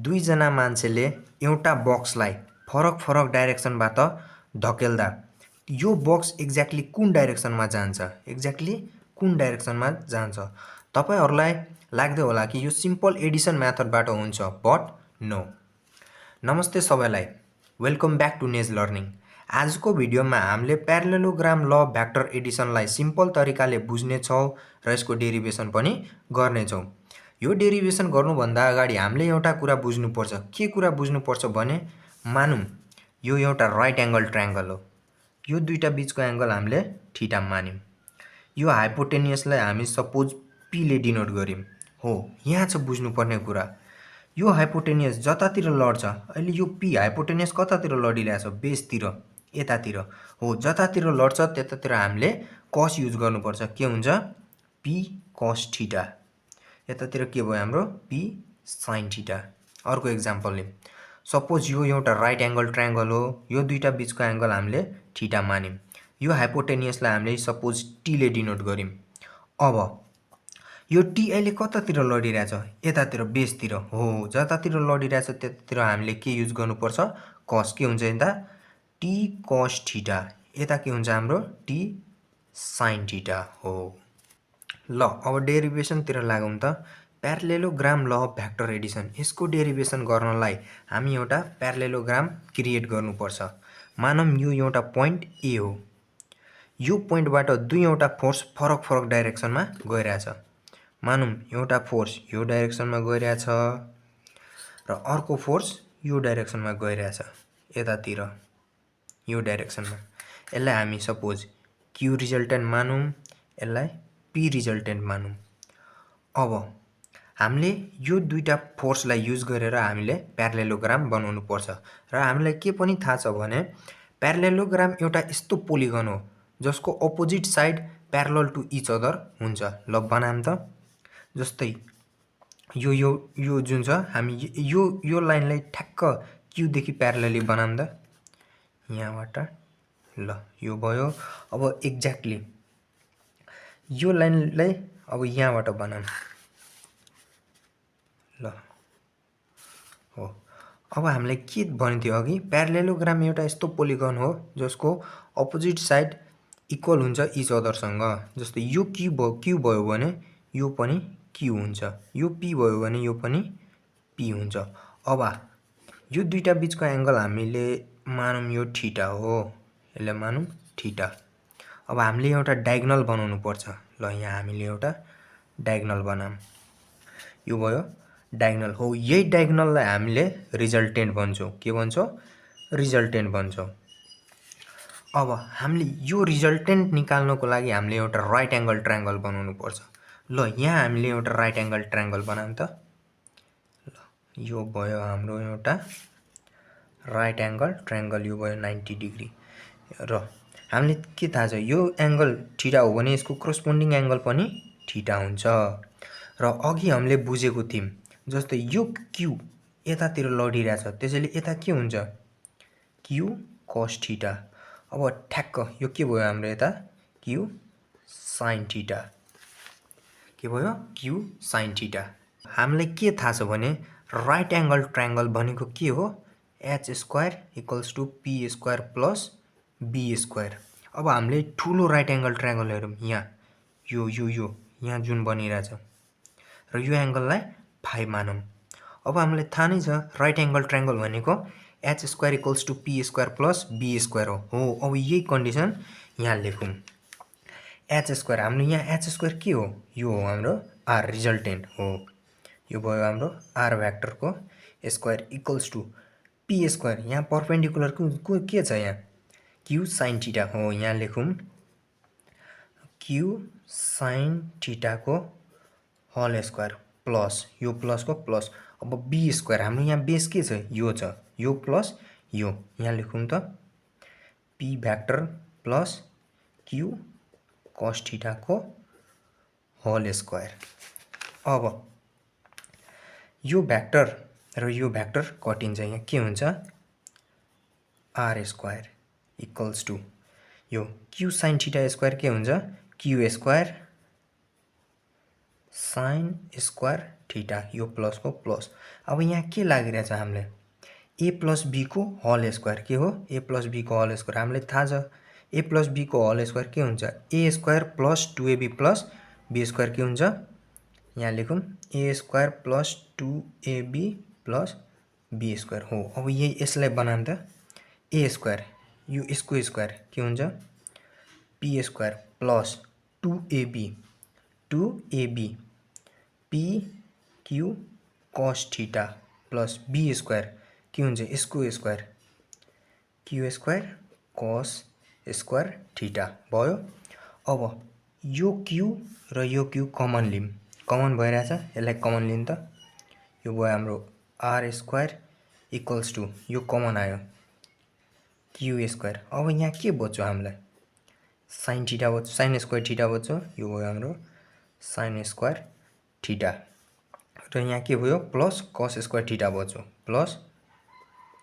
दुईजना मान्छेले एउटा बक्सलाई फरक फरक डाइरेक्सनबाट धकेल्दा यो बक्स एक्ज्याक्टली कुन डाइरेक्सनमा जान्छ तपाईहरुलाई लाग्दै होला कि यो सिम्पल एडिसन मेथडबाट हुन्छ बट नो। नमस्ते सबैलाई, welcome back to Nez learning. आजको भिडियोमा हामीले प्यारालेलोग्राम ल भेक्टर एडिसनलाई सिम्पल तरिकाले बुझ्ने छौं र यसको डेरिभेसन पनि गर्ने छौं। यो डेरिभेसन गर्नुभन्दा अगाडि हामीले एउटा कुरा बुझ्नुपर्छ। के कुरा बुझ्नुपर्छ भने मानौं यो एउटा राइट एंगल ट्रायंगल हो। यो दुईटा बीचको एंगल हामीले थीटा मान्यौं। यो हाइपोटेनियसलाई हामी सपोज p ले डिनोट गर्यौं। हो, यहाँ छ बुझ्नुपर्ने कुरा। यो हाइपोटेनियस जतातिर लड्छ, अहिले यो p हाइपोटेनियस कतातिर लडिरहेछ? बेसतिर, यतातिर। हो, जतातिर लड्छ त्यतातिर हामीले cos युज गर्नुपर्छ। के हुन्छ? p cos theta. यतातिर के भयो हाम्रो? p sin theta. अर्को एक्जाम्पल लियौं। सपोज यो एउटा राइट एंगल ट्रायंगल हो। यो दुईटा बीचको एंगल हामीले थीटा मान्यौं। यो हाइपोटेनियसलाई हामीले सपोज t ले डिनोट गर्यौं। अब यो t अहिले कतातिर लडिरहेछ? यतातिर, बेसतिर। हो, जतातिर लडिरहेछ त्यतातिर हामीले के युज गर्नुपर्छ? cos। के हुन्छ यता? t cos theta. यता के हुन्छ हाम्रो? t sin थीटा हो। ल, अब डेरिभेसन तिर लागौं त। प्यारालेलोग्राम ल भेक्टर एडिसन, यसको डेरिभेसन गर्नलाई हामी एउटा प्यारालेलोग्राम क्रिएट गर्नुपर्छ। मानौं यो एउटा पोइन्ट A हो। यो पोइन्टबाट दुईवटा फोर्स फरक फरक डाइरेक्सनमा गइरहेछ। मानौं एउटा फोर्स यो डाइरेक्सनमा गइरहेछ र अर्को फोर्स यो डाइरेक्सनमा गइरहेछ, यतातिर, यो डाइरेक्सनमा। यसलाई हामी सपोज Q रिजल्टेन्ट मानौं, यसलाई P रिजल्टेन्ट मानौं। अब हामीले यो दुईटा फोर्सलाई युज गरेर हामीले प्यारालेलोग्राम बनाउनु पर्छ र हामीलाई के पनि थाहा छ भने प्यारालेलोग्राम एउटा यस्तो पोलिगन हो जसको opposite side parallel to each other हुन्छ। ल बनाम त। जस्तै यो जुन छ, हामी यो लाइनलाई ठ्याक्क Q देखि प्यारलली बनाम त, यहाँबाट। ल, यो भयो। अब एक्ज्याक्टली यो लाइनलाई अब यहाँबाट बनाम। ल, हो। अब हामीलाई के भन्नु थियो अघि? प्यारालेलोग्राम एउटा यस्तो पोलिगन हो जसको अपोजिट साइड इक्वल हुन्छ इच अदरसँग। जस्तै यो Q भयो भने यो पनि Q हुन्छ, यो P भयो भने यो पनि P हुन्छ। अब यो दुईटा बीचको एंगल हामीले मानौं यो थीटा हो, यसलाई मानौं थीटा। अब हामीले एउटा डायगोनल बनाउनु पर्छ। ल, यहाँ हामीले एउटा डायगोनल बनाम। यो भयो डायगोनल। हो, यही डायगोनललाई हामीले रिजल्टेन्ट भन्छौं। के भन्छौं? रिजल्टेन्ट भन्छौं। अब हामीले यो रिजल्टेन्ट निकाल्नको लागि हामीले एउटा राइट एंगल ट्रायंगल बनाउनु पर्छ। ल, यहाँ हामीले एउटा राइट एंगल ट्रायंगल बनाम त। ल, यो भयो हाम्रो एउटा राइट एंगल ट्रायंगल। यो भयो 90 डिग्री। र हामीले के थाहा छ? यो एंगल थीटा हो भने यसको करस्पोन्डिङ एंगल पनि थीटा हुन्छ। र अघि हामीले बुझेको थियौं, जस्तै यो Q यतातिर लडिरहेछ, त्यसैले यता के हुन्छ? Q cos theta. अब ठ्याक्क यो के भयो हाम्रो यता? Q sin theta. के भयो? Q sin theta. हामीलाई के थाहा छ भने राइट एंगल ट्रायंगल भनेको के हो? h square equals to p square plus b square. अब हामीले ठुलो राइट एंगल ट्रायंगल हेरौं। यहाँ यो यहाँ जुन बनिरहेछ र यो एंगललाई फाइ मानौं। अब हामीलाई थाहा नै छ राइट एंगल ट्रायंगल भनेको h square equals to p square plus b square हो। अब यही कन्डिसन यहाँ लेखौं। h स्क्वायर, हाम्रो यहाँ h स्क्वायर के हो? यो हो हाम्रो r रिजल्टेन्ट हो। यो भयो हाम्रो r भेक्टरको square equals to p square, यहाँ परपेन्डिकुलर के छ? यहाँ q sin थीटा हो। यहाँ लेखौं q sin थीटा को होल स्क्वायर प्लस यो प्लस को प्लस। अब b स्क्वायर, हाम्रो यहाँ बेस के छ? यो छ, यो प्लस यो। यहाँ लेखौं त p vector plus q cos theta को होल स्क्वायर। अब यो भेक्टर र यो भेक्टर कटिन्छ। यहाँ के हुन्छ? r स्क्वायर इक्वल्स टु यो q sin थीटा स्क्वायर के हुन्छ? q square sin square theta यो प्लसको प्लस। अब यहाँ के लागिरहेछ हामीलाई ए प्लस बीको होल स्क्वायर के हो ए प्लस बीको होल स्क्वायर हामीलाई थाहा छ ए प्लस बीको होल स्क्वायर के हुन्छ A square plus 2ab plus be square के हुन्छ यहाँ लेखौँ A square plus 2ab plus be square हो। अब यही यसलाई बनाऊँ त ए स्क्वायर यो यसको स्क्वायर के हुन्छ p square plus 2ab p q cos theta plus be square के हुन्छ यसको square q square cos square theta भयो। अब यो क्यू र यो क्यू कमन लिम कमन भइरहेछ यसलाई कमन लिम त यो भयो हाम्रो आर स्क्वायर इक्वल्स टू यो कमन आयो क्यू स्क्वायर। अब यहाँ के बच्यो हामीलाई साइन थीटा बच्यो साइन स्क्वायर थीटा बच्यो यो भयो हाम्रो साइन स्क्वायर थीटा र यहाँ के भयो प्लस कस स्क्वायर थीटा बच्यो प्लस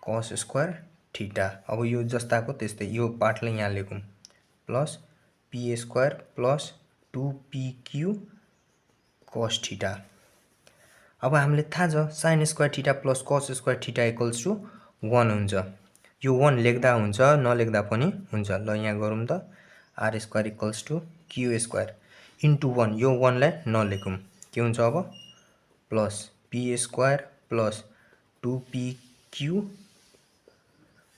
कस स्क्वायर थीटा। अब यो जस्ताको त्यस्तै यो पार्टलाई यहाँ लेखौँ plus p square plus 2pq cos theta. अब हामीले थाहा छ sine square theta plus cos square theta equals to 1 हुन्छ यो 1 लेख्दा हुन्छ नलेख्दा पनि हुन्छ। ल यहाँ गरौँ त r square equals to q square into 1 यो 1 लाई नलेखौँ के हुन्छ अब plus p square plus 2pq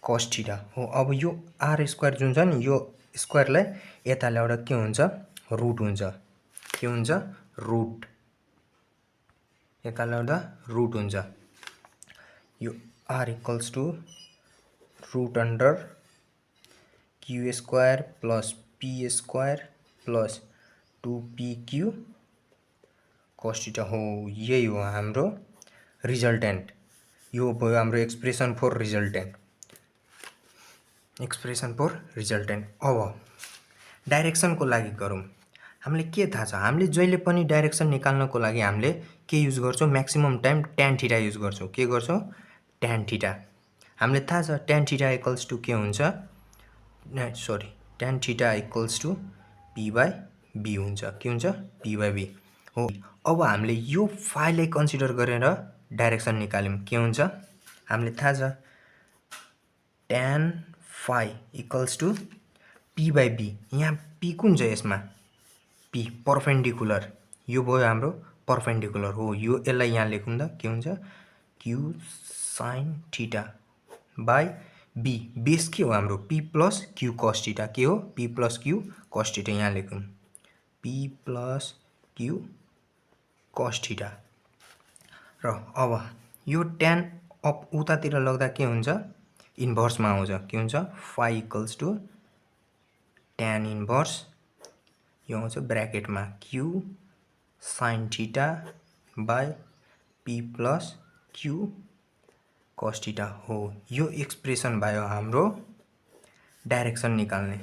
cos theta हो। अब यो आर स्क्वायर जुन छ नि यो स्क्वायरलाई यता ल्याउँदा के हुन्छ रुट हुन्छ के हुन्छ रुट यता ल्याउँदा रुट हुन्छ यो r equals to root under q square plus p square plus 2pq cos theta हो। यही हो हाम्रो रिजल्टेन्ट यो भयो हाम्रो एक्सप्रेसन फर रिजल्टेन्ट अब डाइरेक्सनको लागि गरौँ हामीले के थाहा छ हामीले जहिले पनि डाइरेक्सन निकाल्नको लागि हामीले के युज गर्छौं maximum time tan theta use गर्छौं के गर्छौं tan थीटा। हामीले थाहा छ tan थीटा इक्वल्स टू के हुन्छ tan theta equals to p by b हुन्छ के हुन्छ p बाइ b हो। अब हामीले यो फाइललाई कन्सिडर गरेर डाइरेक्सन निकाल्यौं के हुन्छ हामीले थाहा छ tan phi equals to p by b यहाँ p कुन छ यसमा p परपेन्डिकुलर यो भयो हाम्रो परपेन्डिकुलर हो यो यसलाई यहाँ लेखौँ त के हुन्छ q sin theta by b base के हो हाम्रो p plus q cos theta के हो p plus q cos theta यहाँ लेखौँ p plus q cos theta र अब यो tan अप उतातिर लग्दा के हुन्छ इन्भर्समा आउँछ के हुन्छ phi equals to tan inverse यो आउँछ ब्र्याकेटमा q sin theta by p plus q cos theta हो। यो एक्सप्रेसन भयो हाम्रो डाइरेक्सन निकाल्ने।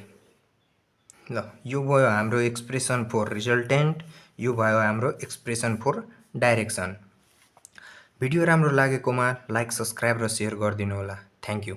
ल यो भयो हाम्रो एक्सप्रेसन फर रिजल्टेन्ट यो भयो हाम्रो एक्सप्रेसन फर डाइरेक्सन। भिडियो राम्रो लागेकोमा लाइक सब्स्क्राइब र शेयर गरिदिनु होला। Thank you.